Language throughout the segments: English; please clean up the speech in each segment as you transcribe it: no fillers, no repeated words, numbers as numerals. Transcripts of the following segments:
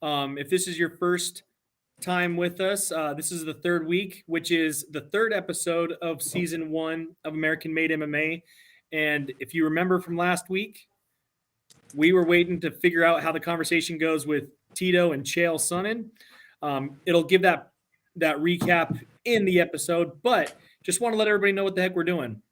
If this is your first time with us, this is the third week, which is the third episode of season 1 of American Made MMA. And if you remember from last week, we were waiting to figure out how the conversation goes with Tito and Chael Sonnen. It'll give that recap in the episode, but just want to let everybody know what the heck we're doing.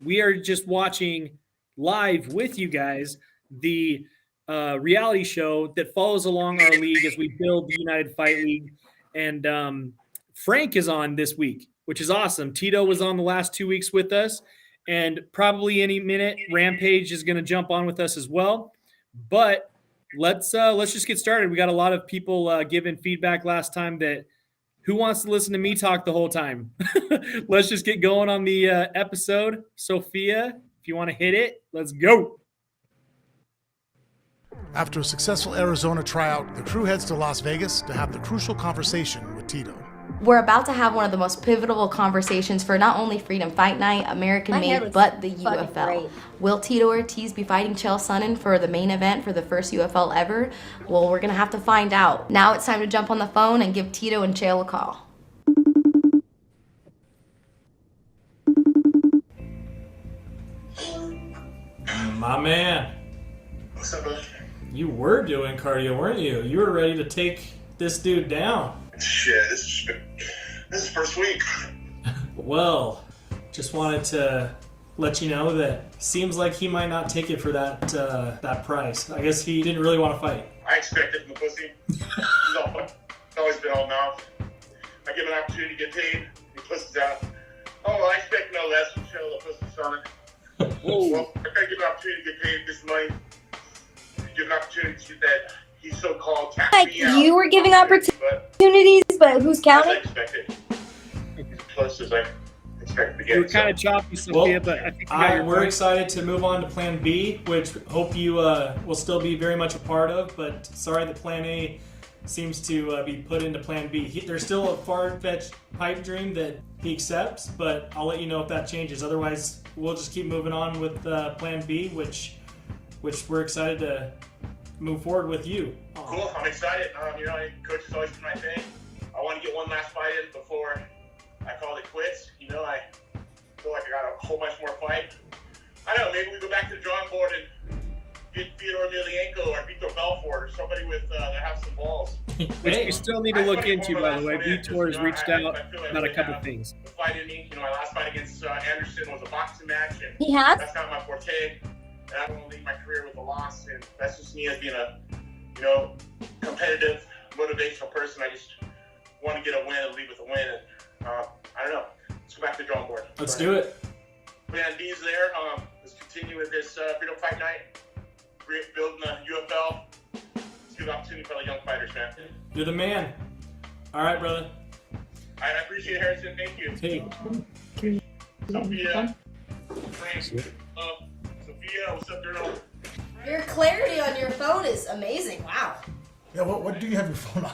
We are just watching live with you guys the reality show that follows along our league as we build the United Fight League. And Frank is on this week, which is awesome. Tito was on the last 2 weeks with us, and probably any minute Rampage is going to jump on with us as well. But let's just get started. We got a lot of people giving feedback last time that who wants to listen to me talk the whole time. Let's just get going on the episode. Sophia, if you want to hit it, let's go. After a successful Arizona tryout, the crew heads to Las Vegas to have the crucial conversation with Tito. We're about to have one of the most pivotal conversations for not only Freedom Fight Night, American Made, but the UFL. Great. Will Tito Ortiz be fighting Chael Sonnen for the main event for the first UFL ever? Well, we're going to have to find out. Now it's time to jump on the phone and give Tito and Chael a call. My man. What's up, bud? You were doing cardio, weren't you? You were ready to take this dude down. Shit, this is first week. Well, just wanted to let you know that seems like he might not take it for that price. I guess he didn't really want to fight. I expect it from the pussy. He's always been all mouth. I give him an opportunity to get paid. He pusses out. Oh, I expect no less from Chael the Pussy Sonnen. Well, I gotta give an opportunity to get paid this money. Give an opportunity to get that. He's so-called tax Like me out. you were giving opportunities, but who's As I counting? expected. As close as I expected to get. You were kind of choppy, Sophia, but I think you got your we're point. excited to move on to Plan B, which hope you will still be very much a part of. But sorry that Plan A seems to be put into Plan B. There's still a far-fetched pipe dream that he accepts, but I'll let you know if that changes. Otherwise, we'll just keep moving on with Plan B, which we're excited to move forward with you. Cool, I'm excited. Coach has always been my thing. I want to get one last fight in before I call it quits. I feel like I got a whole bunch more fight. I don't know, maybe we go back to the drawing board and get Theodore Emelianenko or Vitor Belfort or somebody with that has some balls. Which we still need to look into, by the way. Vitor has reached out about a couple things. The fight in me, my last fight against Anderson was a boxing match, and He has? that's not my forte. And I don't want to leave my career with a loss, and that's just me as being a, competitive, motivational person. I just want to get a win and leave with a win. And I don't know. Let's go back to the drawing board. Let's do it. Plan B's there. Let's continue with this Freedom Fight Night. Building the UFL. It's a good opportunity for the young fighters, man. You're the man. All right, brother. I appreciate it, Harrison. Thank you. Hey. Sophia. Frank. Sophia, what's up, girl? Your clarity on your phone is amazing. Wow. Yeah, what do you have your phone on?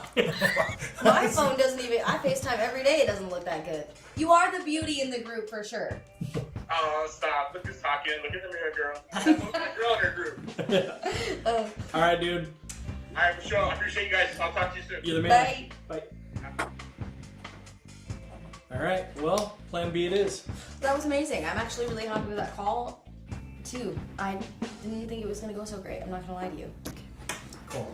My phone doesn't even, I FaceTime every day. It doesn't look that good. You are the beauty in the group for sure. Oh, stop. Look who's talking. Look in the mirror, girl. Look at the girl in her group. All right, dude. All right, for sure. I appreciate you guys. I'll talk to you soon. You're the man. Bye. Bye. All right. Well, Plan B it is. That was amazing. I'm actually really happy with that call, too. I didn't even think it was going to go so great. I'm not going to lie to you. Cool.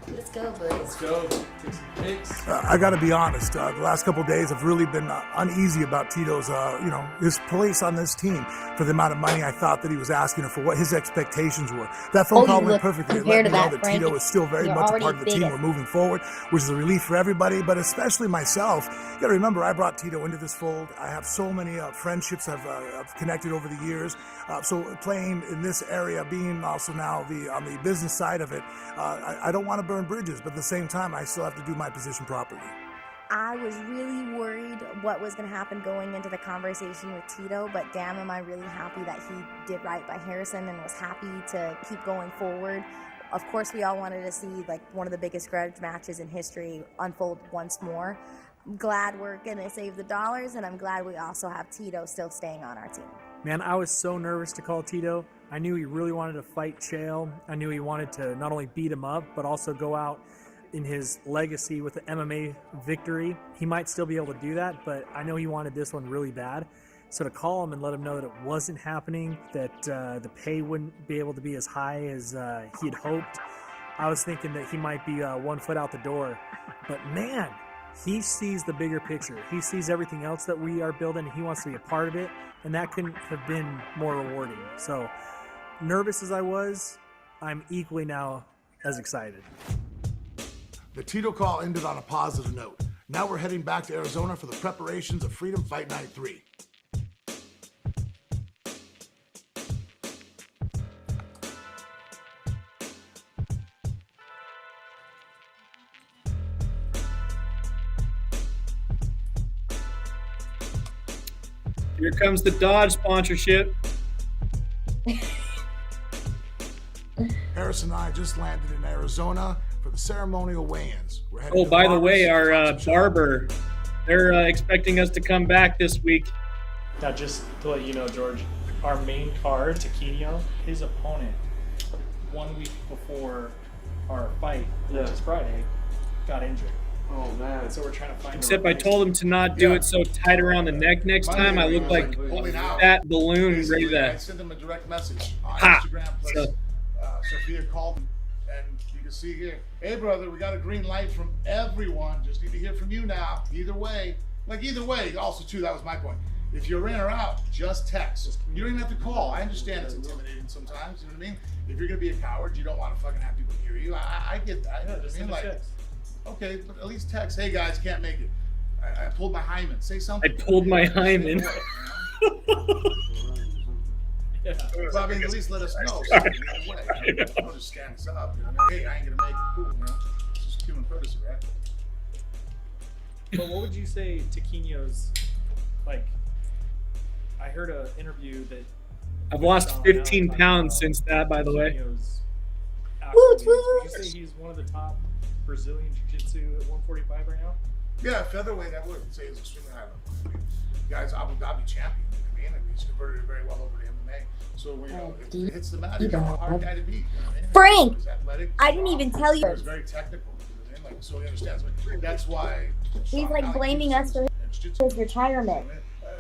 Let's go, boys. Let's go. Take some pics. I got to be honest. The last couple of days, I've really been uneasy about Tito's, his place on this team for the amount of money I thought that he was asking for, what his expectations were. That phone call went perfectly. It let me know that Tito is still very much a part of the team. We're moving forward, which is a relief for everybody, but especially myself. You got to remember, I brought Tito into this fold. I have so many friendships I've connected over the years. So playing in this area, being also now on the business side of it, I don't want to burn bridges, but at the same time, I still have to do my position properly. I was really worried what was going to happen going into the conversation with Tito, but damn, am I really happy that he did right by Harrison and was happy to keep going forward. Of course, we all wanted to see one of the biggest grudge matches in history unfold once more. I'm glad we're going to save the dollars, and I'm glad we also have Tito still staying on our team. Man, I was so nervous to call Tito. I knew he really wanted to fight Chael. I knew he wanted to not only beat him up, but also go out in his legacy with the MMA victory. He might still be able to do that, but I know he wanted this one really bad. So to call him and let him know that it wasn't happening, that the pay wouldn't be able to be as high as he had hoped, I was thinking that he might be 1 foot out the door. But man, he sees the bigger picture. He sees everything else that we are building, and he wants to be a part of it, and that couldn't have been more rewarding. So nervous as I was, I'm equally now as excited. The Tito call ended on a positive note. Now we're heading back to Arizona for the preparations of Freedom Fight Night 3. Here comes the Dodge sponsorship. Harris and I just landed in Arizona for the ceremonial weigh-ins. We're heading Oh, to by the Roberts way, to our talk some barber, they're expecting us to come back this week. Now, just to let you know, George, our main card, Taquinho, his opponent, 1 week before our fight, which is Friday, got injured. Oh man! So we're trying to find. Except I told him to not do it so tight around the neck next time. I look like pulling out. that balloon ready Basically, I to. sent them a direct message on Ha! Instagram. Plus, So- Sophia called him, and you can see here, hey brother, we got a green light from everyone. Just need to hear from you now. Either way, also too, that was my point. If you're in or out, just text. You don't even have to call. I understand it's intimidating sometimes. You know what I mean? If you're gonna be a coward, you don't want to fucking have people hear you. I get that. Yeah, You know just what I mean? send a Like, text. okay, but at least text. Hey guys, can't make it. I pulled my hymen. Say I something. pulled my hymen. Yeah. Well, I mean, at least let us know. So either way, I'll just scan this up. You know? I mean, hey, I ain't gonna make it. Cool, you know? It's just human courtesy, right? But what would you say Taquinho's, like, I heard an interview that I've lost 15 pounds since that, by the way. Taquinho's Woot accolades. woot. Would you say he's one of the top Brazilian Jiu-Jitsu at 145 right now? Yeah, featherweight, I would say is extremely high level. I mean, guy's Abu Dhabi champion. You know what I mean? He's converted it very well over to MMA. So you know, if it hits the mat, he's a hard guy to beat. You know what I mean? Frank, He's athletic. I didn't even tell you. He's very technical. You know what I mean? Like, so he understands. Like, that's why. He's like blaming us for his retirement.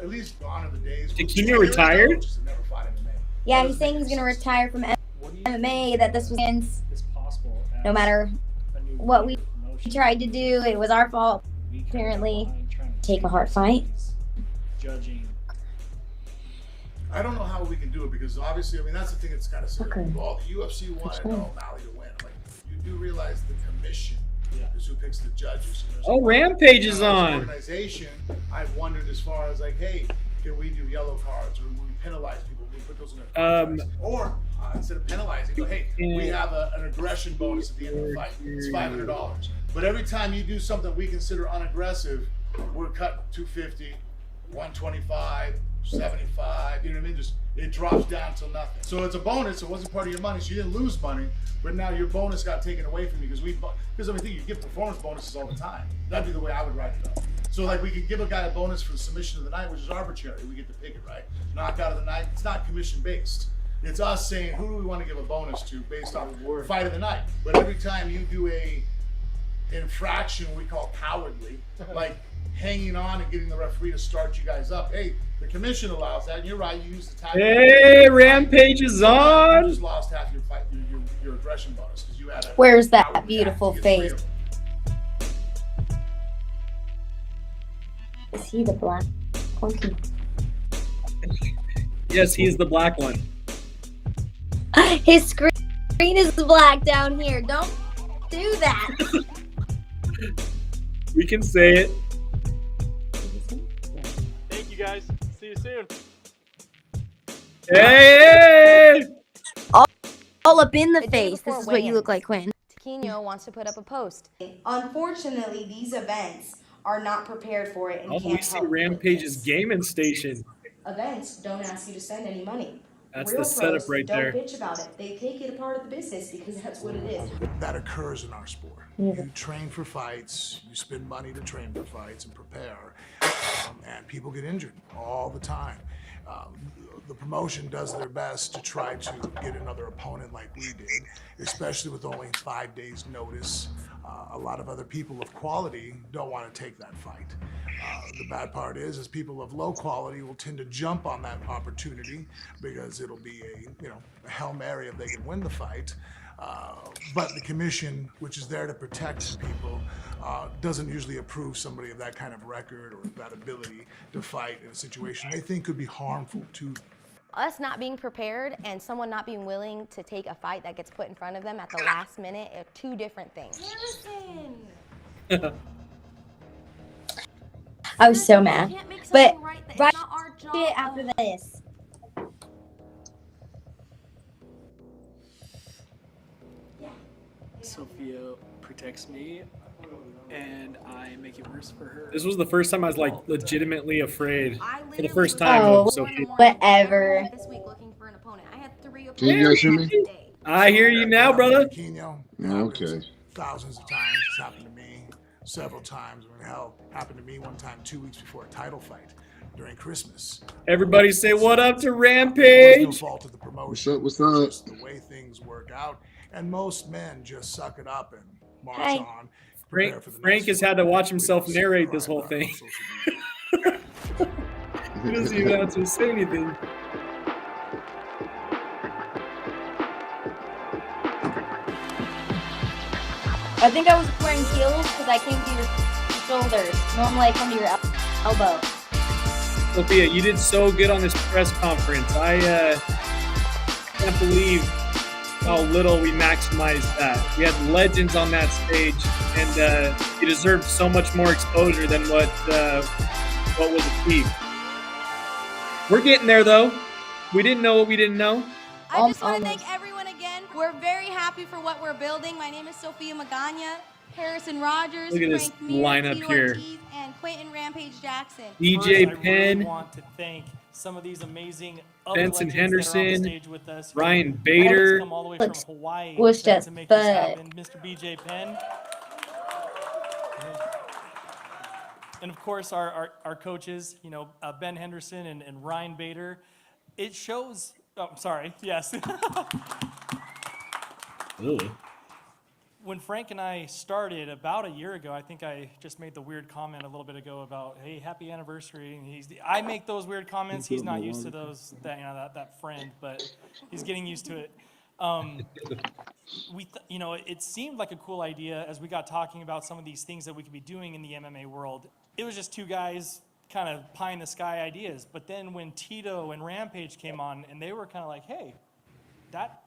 At least gone are the days. Taquinho retired? Never fought MMA. Yeah, he's saying he's gonna retire from What do you MMA. That this was against, is possible? no as matter a new what we promotion? tried to do. It was our fault. We kinda apparently got behind trying to take a hard fight. Judging. I don't know how we can do it because obviously, I mean, that's the thing that's kind of silly. Okay. Well, the UFC won and O'Malley to win. Like, you do realize the commission is who picks the judges. You know, Oh, Rampage is as an on. Organization, I've wondered as far as like, hey, can we do yellow cards or will we penalize people? Will we put those in their contracts? Or instead of penalizing, go, hey, we have an aggression bonus at the end of the fight. It's $500. But every time you do something we consider unaggressive, we're cut 250, 125, 75. You know what I mean? Just it drops down to nothing. So it's a bonus. It wasn't part of your money, so you didn't lose money. But now your bonus got taken away from you because I mean, you give performance bonuses all the time. That'd be the way I would write it up. So like we could give a guy a bonus for the submission of the night, which is arbitrary. We get to pick it, right? Knockout of the night. It's not commission based. It's us saying who do we want to give a bonus to based on fight of the night. But every time you do a infraction we call cowardly, like hanging on and getting the referee to start you guys up. Hey, the commission allows that. And you're right. You use the time. Hey, Rampage is You on. just lost half your fight, your aggression bonus because you had a. Where's that coward beautiful attack. You get face? 3 of them. Is he the black one? Yes, he's the black one. His screen is black down here. Don't do that. We can say it. Thank you guys. See you soon. Hey! All up in the The day face. This before is what you look weigh-ins. like, Quinn. Taquinho wants to put up a post. Unfortunately, these events are not prepared for it and Oh, can't we see help with Rampage's this. gaming station. Events don't ask you to spend any money. That's Real the setup pros right don't there. bitch about it. They take it a part of the business because that's what it is. That occurs in our sport. You train for fights, you spend money to train for fights and prepare, and people get injured all the time. The promotion does their best to try to get another opponent like we did, especially with only 5 days notice. A lot of other people of quality don't want to take that fight. The bad part is people of low quality will tend to jump on that opportunity because it'll be a Hail Mary if they can win the fight. But the commission, which is there to protect people, doesn't usually approve somebody of that kind of record or that ability to fight in a situation they think could be harmful to them. Us not being prepared and someone not being willing to take a fight that gets put in front of them at the last minute are two different things. I was so mad. But right after this. Sophia protects me, and I make it worse for her. This was the first time I was like legitimately afraid for the first time. Oh, of Sophia. whatever. This week looking for an opponent. I had 3 Can you guys hear me? I hear you now, brother. Keno, Okay. thousands of times. It's happened to me several times. When hell, happened to me one time 2 weeks before a title fight during Christmas. Everybody say what up to It was no Rampage. fault of the promotion. What's up? Just the way things work out, and most men just suck it up and march Hi. on. prepare for the Frank next has had to one. watch himself We can narrate this whole subscribe thing. on social media. He doesn't even have to say anything. I think I was wearing heels because I came to your shoulders. Normally I come to your elbow. Sophia, you did so good on this press conference. I can't believe how little we maximized that. We had legends on that stage, and you deserved so much more exposure than what was achieved. We're getting there, though. We didn't know what we didn't know. I just want to thank everyone again. We're very happy for what we're building. My name is Sophia Magana, Harrison Rogers, Look at this Frank MIR, lineup TITO here. Ortiz, and Quinton Rampage Jackson. DJ First, I Penn, really want to thank some of these amazing other Benson legends that are on the Henderson, stage with us. Ryan Who's Bader. come all the way from Looks Hawaii squished to as make this fuck. happen. Mr. BJ Penn. And of course, our coaches, Ben Henderson and Ryan Bader. It shows, oh, I'm sorry, yes. When Frank and I started about a year ago, I think I just made the weird comment a little bit ago about, hey, happy anniversary. And I make those weird comments. He's not used to those, that friend, but he's getting used to it. It seemed like a cool idea as we got talking about some of these things that we could be doing in the MMA world. It was just two guys kind of pie in the sky ideas. But then when Tito and Rampage came on, and they were kind of like, hey, that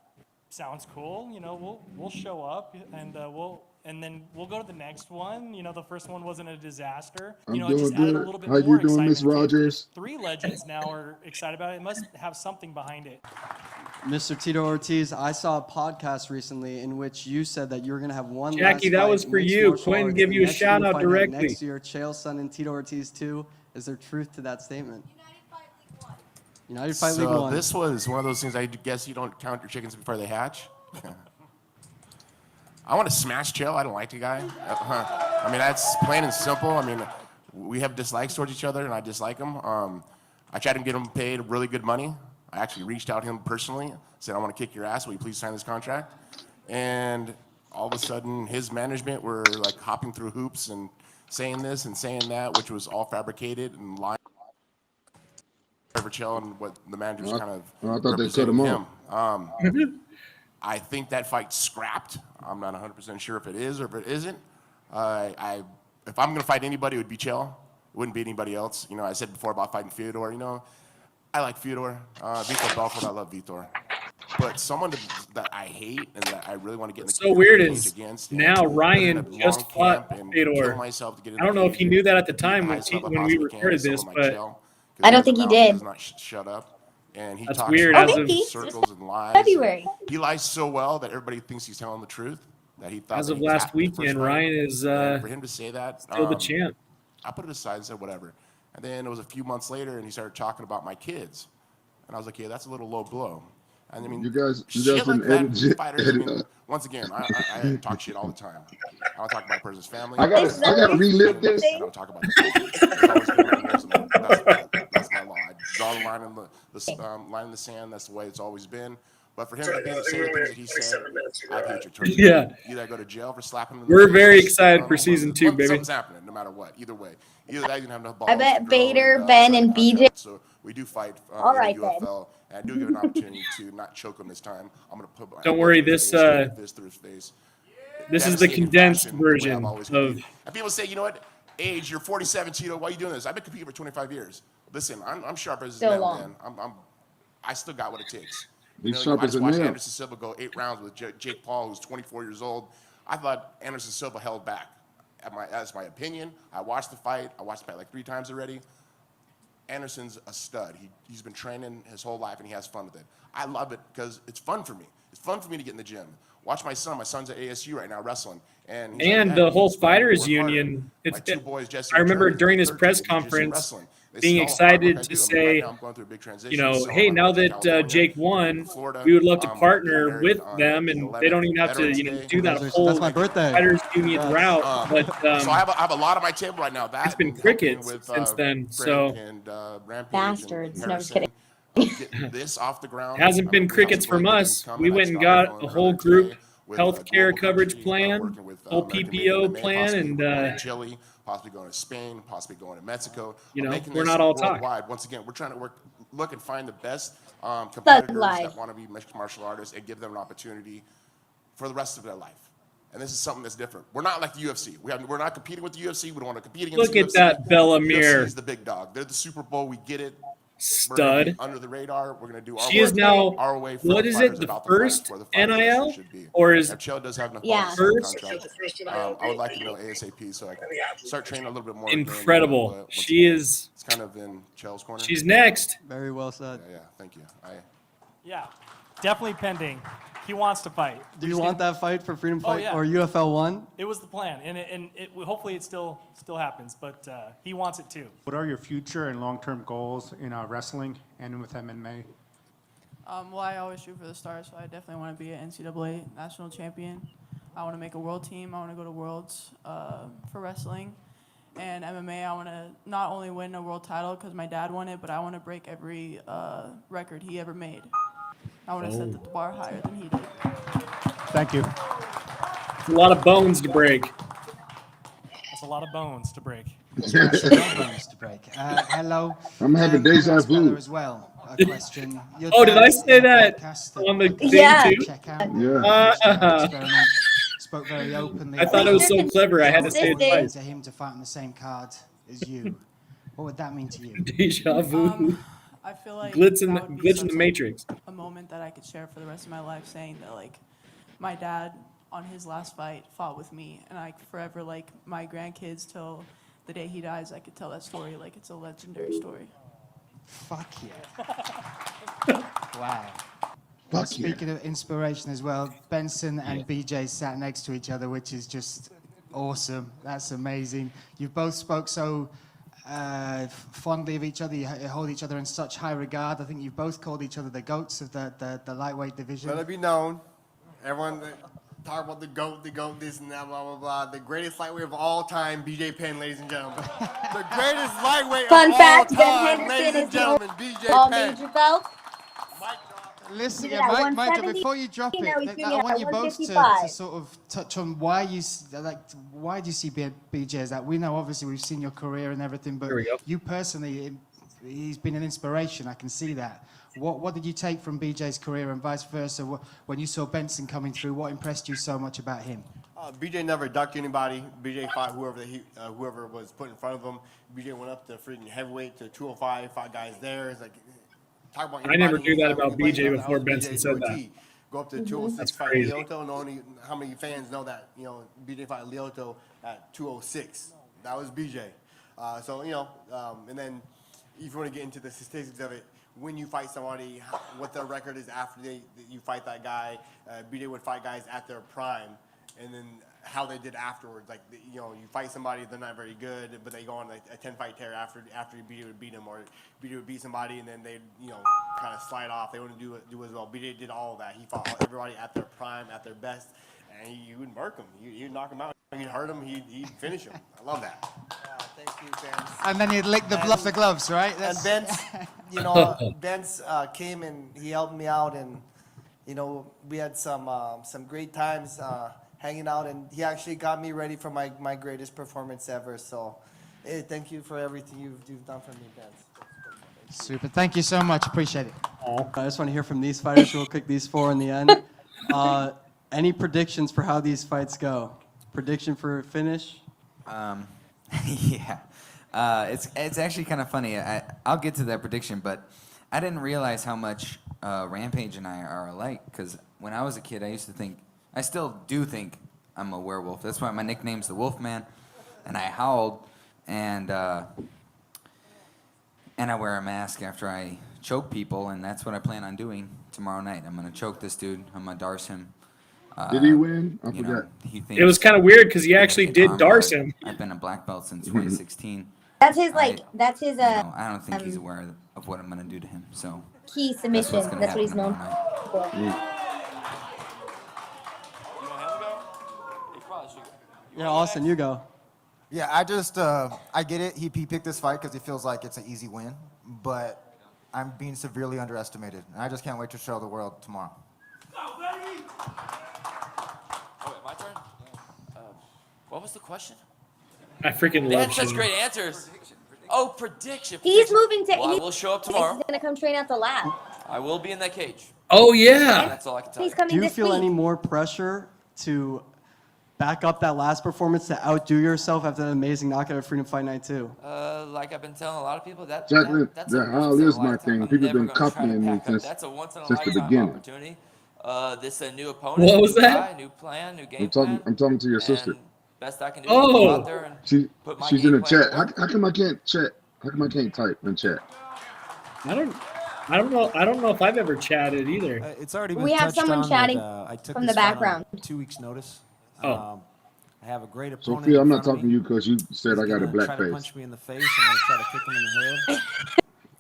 sounds cool. We'll show up and then we'll go to the next one. The first one wasn't a disaster. I'm It doing just added a good. little bit How more you doing, Miss excitement to it. Rogers? 3 legends now are excited about it. It must have something behind it. Mr. Tito Ortiz, I saw a podcast recently in which you said that you were going to have one Jackie, last that fight was in for mixed you. martial Quinn arts, give and you a next shout year out fight night directly. Next year, Chael's son and Tito Ortiz too. Is there truth to that statement? United Fight League 1. This was one of those things I guess you don't count your chickens before they hatch. I want to smash Chael. I don't like the guy. I mean, that's plain and simple. I mean, we have dislikes towards each other, and I dislike him. I tried to get him paid really good money. I actually reached out to him personally, said, I want to kick your ass. Will you please sign this contract? And all of a sudden, his management were like hopping through hoops and saying this and saying that, which was all fabricated and lying for Chael and what the managers kind of I thought they cut him off. I think that fight's scrapped. I'm not 100% sure if it is or if it isn't. If I'm going to fight anybody, it would be Chael. It wouldn't be anybody else. I said before about fighting Fyodor. I like Fyodor. Vitor Belfort, I love Vitor. But someone that I hate and that I really want to get in the So weird cage is against now and Ryan put in a just long fought camp and Fedor. kill myself to get in I don't the know if cage he knew that at the and time the when highest level we possibly recorded can, this, someone like but Chael, 'cause I don't his think he mouth did. does not shut up. And he That's talks weird. Oh, As in of, maybe. circles and lies. February. He lies so well that everybody thinks he's telling the truth. That he thought as that of he last tapped the first weekend, fight. Ryan is And for him to say that, still the champ. I put it aside and said whatever. And then it was a few months later, and he started talking about my kids, and I was like, yeah, that's a little low blow. And I mean, You guys shit like didn't that, fighters. I edit mean, once again, I talk shit all the time. I don't talk about a person's family. I gotta relive this. I don't talk about the It's always been my ears, and that's my law. I draw draw the line in line in the sand. That's the way it's always been. But for him to say the things that he said, I hate your turkey. Yeah. Either I go to jail for slapping him. We're very excited for season 2, baby. Something's happening, no matter what. Either way, either that, you didn't have enough balls. I bet Bader, Ben, and BJ. So we do fight in Alright, the UFL, and I do give an opportunity to not choke him this time. I'm gonna put. Don't worry, this through his face. This is the condensed version of. And people say, you know what? Age, you're 47, Tito. Why are you doing this? I've been competing for 25 years. Listen, I'm sharp as a nail, man. I still got what it takes. He's sharp as a nail. I just watched nail. Anderson Silva go 8 rounds with Jake Paul, who's 24 years old. I thought Anderson Silva held back. That's my opinion. I watched the fight. I watched the fight like 3 times already. Anderson's a stud. He's been training his whole life, and he has fun with it. I love it because it's fun for me. It's fun for me to get in the gym. Watch my son. My son's at ASU right now wrestling. And the whole fighters union. I remember during his press conference being excited to say, you know, hey, now that Jake won, we would love to partner with them, and they don't even have to, you know, do that whole fighters union route. But so I have a lot on my table right now. It's been crickets since then. So Bastards. No, I'm just kidding. Getting this off the ground. Hasn't been crickets from us. We went and got a whole group healthcare coverage plan, whole PPO plan, and Chile, possibly going to Spain, possibly going to Mexico. You know, we're not all talk. Once again, we're trying to look and find the best competitors that want to be mixed martial artists and give them an opportunity for the rest of their life. And this is something that's different. We're not like the UFC. We're not competing with the UFC. We don't want to compete against the UFC. Look at that Bella MIR. UFC is the big dog. They're the Super Bowl. We get it. Stud. Under the radar, we're going to do our She is now, what is it, the first NIL? Or is Chell does have enough first? I would like to know ASAP so I can start training a little bit more. Incredible. She is. It's kind of in Chell's corner. She's next. Very well said. Yeah, thank you. Yeah, definitely pending. He wants to fight. Do you want that fight for Freedom Fight or UFL 1? It was the plan, and hopefully it still happens, but he wants it too. What are your future and long-term goals in wrestling and with MMA? Well, I always shoot for the stars, so I definitely want to be an NCAA national champion. I want to make a world team. I want to go to Worlds for wrestling. And MMA, I want to not only win a world title because my dad won it, but I want to break every record he ever made. I want to set the bar higher than he did. Thank you. It's a lot of bones to break. That's a lot of bones to break. Bones to break. Hello. I'm having deja vu as well. A question. Oh, did I say that on the thing too? Check out. Yeah. Spoke very openly. I thought it was so clever. I had to say it twice. To him to fight on the same card as you. What would that mean to you? Deja vu. I feel like glitch in that the matrix. A moment that I could share for the rest of my life, saying that like my dad on his last fight fought with me, and I forever, like my grandkids till the day he dies, I could tell that story like it's a legendary story. Fuck yeah. Wow. Fuck Speaking of inspiration as well, Benson and BJ sat next to each other, which is just awesome. That's amazing. You both spoke so fondly of each other. You hold each other in such high regard. I think you've both called each other the GOATs of the lightweight division. Let it be known. Everyone talk about the GOAT, this and that, blah, blah, blah. The greatest lightweight of all time, BJ Penn, ladies and gentlemen. The greatest lightweight Fun of fact, all Ben time, Henderson ladies and is gentlemen, the BJ all Penn. major belt. Listen, Yeah, Mike, 170, before you drop now it, he's I doing want it you at both to 155. sort of touch on why why do you see BJ as that? We know obviously we've seen your career and everything, but you personally, he's been an inspiration. I can see that. What did you take from BJ's career and vice versa? When you saw Benson coming through, what impressed you so much about him? BJ never ducked anybody. BJ fought whoever was put in front of him. BJ went up to freaking heavyweight to 205, fought guys there. It's like, talk about I never knew that about BJ before Benson said that. Go up to 206, fight Lyoto. Only how many fans know that, you know, BJ fought Lyoto at 206. That was BJ. So, you know, and then if you want to get into the statistics of it, when you fight somebody, what their record is after you fight that guy. BJ would fight guys at their prime, and then how they did afterwards. Like, you know, you fight somebody, they're not very good, but they go on a 10-fight tear after BJ would beat them, or BJ would beat somebody, and then they, you know, kind of slide off. They wouldn't do as well. BJ did all of that. He fought everybody at their prime, at their best, and you would murk them. You'd knock them out. You'd hurt them. He'd finish them. I love that. And then you'd lick the off the gloves, right? And Vince, you know, Vince came and he helped me out, and you know, we had some great times hanging out, and he actually got me ready for my greatest performance ever. So, hey, thank you for everything you've done for me, Vince. Super. Thank you so much. Appreciate it. I just want to hear from these fighters real quick, these four in the end. Any predictions for how these fights go? Prediction for finish? Yeah. It's actually kind of funny. I'll get to that prediction, but I didn't realize how much Rampage and I are alike, because when I was a kid, I used to think, I still do think I'm a werewolf. That's why my nickname's the Wolfman, and I howled, and I wear a mask after I choke people, and that's what I plan on doing tomorrow night. I'm going to choke this dude. I'm going to darce him. Did he win? I forgot. He It was kind of weird because he actually did darce him. I've been a black belt since 2016. That's his that's his I don't think he's aware of what I'm going to do to him. So key submission. That's what he's known for. Yeah, Austin, you go. Yeah, I just, I get it. He picked this fight because he feels like it's an easy win, but I'm being severely underestimated, and I just can't wait to show the world tomorrow. My turn? What was the question? I freaking They love had such Shane. great answers. Oh, prediction. He's moving to. Well, I will show up tomorrow. He's gonna come train at the lab. I will be in that cage. Oh, yeah. That's all I can tell He's you. coming Do you this feel week. any more pressure to back up that last performance to outdo yourself after that amazing knockout at Freedom Fight Night 2? Like I've been telling a lot of people, that's That how is my thing. People have been copying me since a once in a the lifetime beginning. opportunity. This is a new opponent. What was new that? Guy, new plan, new game plan. I'm talking to your sister. Best I can do is go out there and put my She's game in the plan chat. to work. How come I can't chat? How come I can't type in chat? I don't know if I've ever chatted either. It's already been We have touched someone on chatting that, I took from this the fight on background. 2 weeks' notice. Oh. I have a great opponent. Sophia, I'm in not front of talking to you because you said I got a He's black gonna try to face. punch me in the face. I'm gonna try to kick him in the head.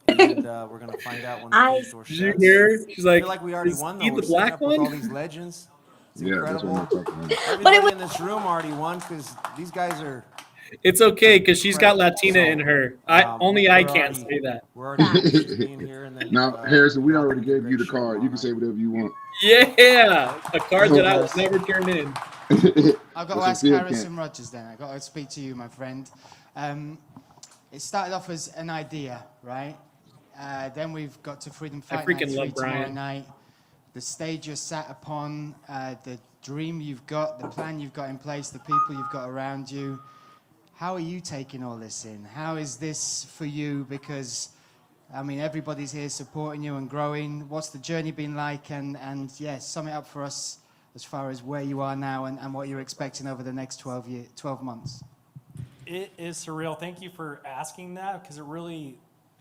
And we're gonna find out when the cage door Did you shuts. hear? She's like, I feel like we already is won he though. the We're black up with all one? these legends. It's Yeah, that's what incredible. I'm talking about. Everybody in this room already won because these guys are. It's okay because she's got Latina in her. Only I can't say that. We're already being here, and then Now, Harrison, we already gave you the card. You can say whatever you want. Yeah, a card that I was never turned in. I've got to But ask Sophia Harrison can't. Rogers then. I've got to speak to you, my friend. It started off as an idea, right? Then we've got to Freedom Fight Night freaking 3 love tomorrow Brian. night. The stage you're sat upon, the dream you've got, the plan you've got in place, the people you've got around you. How are you taking all this in? How is this for you? Because, I mean, everybody's here supporting you and growing. What's the journey been like? And yeah, sum it up for us as far as where you are now and what you're expecting over the next 12 months. It is surreal. Thank you for asking that, because it really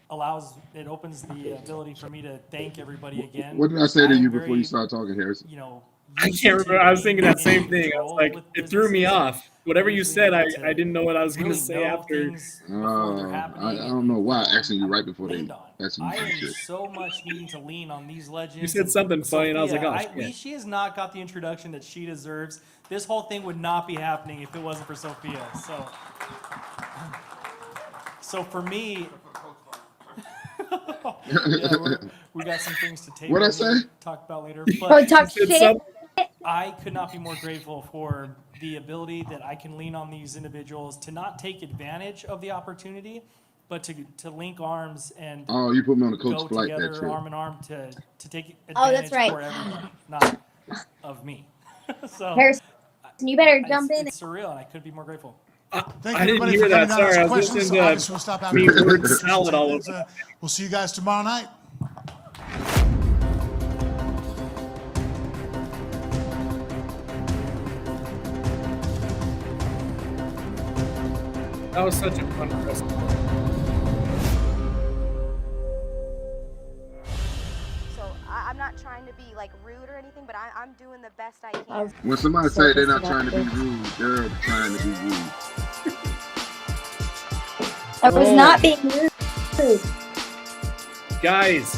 opens the ability for me to thank everybody again. What did I say to I'm you before very, you started talking, Harrison? You know, I can't remember. I was thinking that same thing. I was like, it threw me off. Whatever you said, I didn't know what I was going to say after. I don't know why I asking you right before they asking you I some am shit. so much needing to lean on these legends. You said something funny, and I was like, oh, shit. She has not got the introduction that she deserves. This whole thing would not be happening if it wasn't for Sophia. So for me, we got some things to take. What'd I say? Talk about later. Oh, But talk shit. I could not be more grateful for the ability that I can lean on these individuals to not take advantage of the opportunity, but to link arms and Oh, you put me on the coach go flight that together trip. arm in arm to take advantage Oh, that's right. for everyone, not of me. So Harrison, you better jump in. it's surreal, and I couldn't be more grateful. Thank I you, didn't everybody, hear for that. coming down Sorry, with I some was questions. listening to Obviously, we'll stop after me the word salad all over. We'll see you guys tomorrow night. That was such a fun wrestling. So I'm not trying to be like rude or anything, but I'm doing the best I can. When somebody say they're not trying to be rude, they're trying to be rude. I was not being rude. Guys,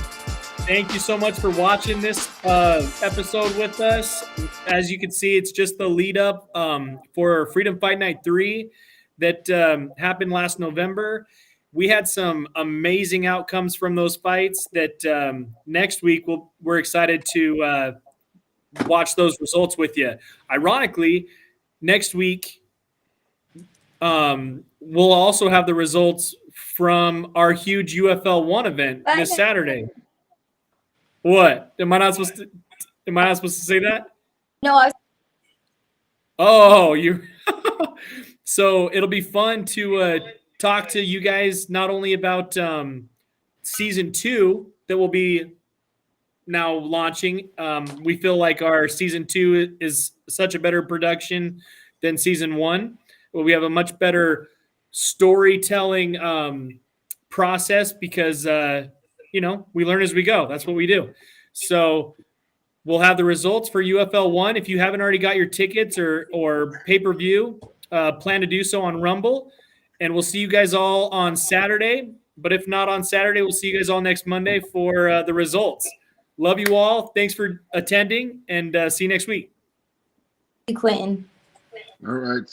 thank you so much for watching this episode with us. As you can see, it's just the lead up for Freedom Fight Night 3. that happened last November. We had some amazing outcomes from those fights that next week we're excited to watch those results with you. Ironically, next week we'll also have the results from our huge UFL 1 event this Saturday. What? Am I not supposed to say that? No, I was. Oh, you. So it'll be fun to talk to you guys not only about season 2 that will be now launching. We feel like our season 2 is such a better production than season 1. Well, we have a much better storytelling process because we learn as we go. That's what we do. So we'll have the results for UFL 1. If you haven't already got your tickets or pay-per-view, plan to do so on Rumble. And we'll see you guys all on Saturday. But if not on Saturday, we'll see you guys all next Monday for the results. Love you all. Thanks for attending, and see you next week. Quentin. All right.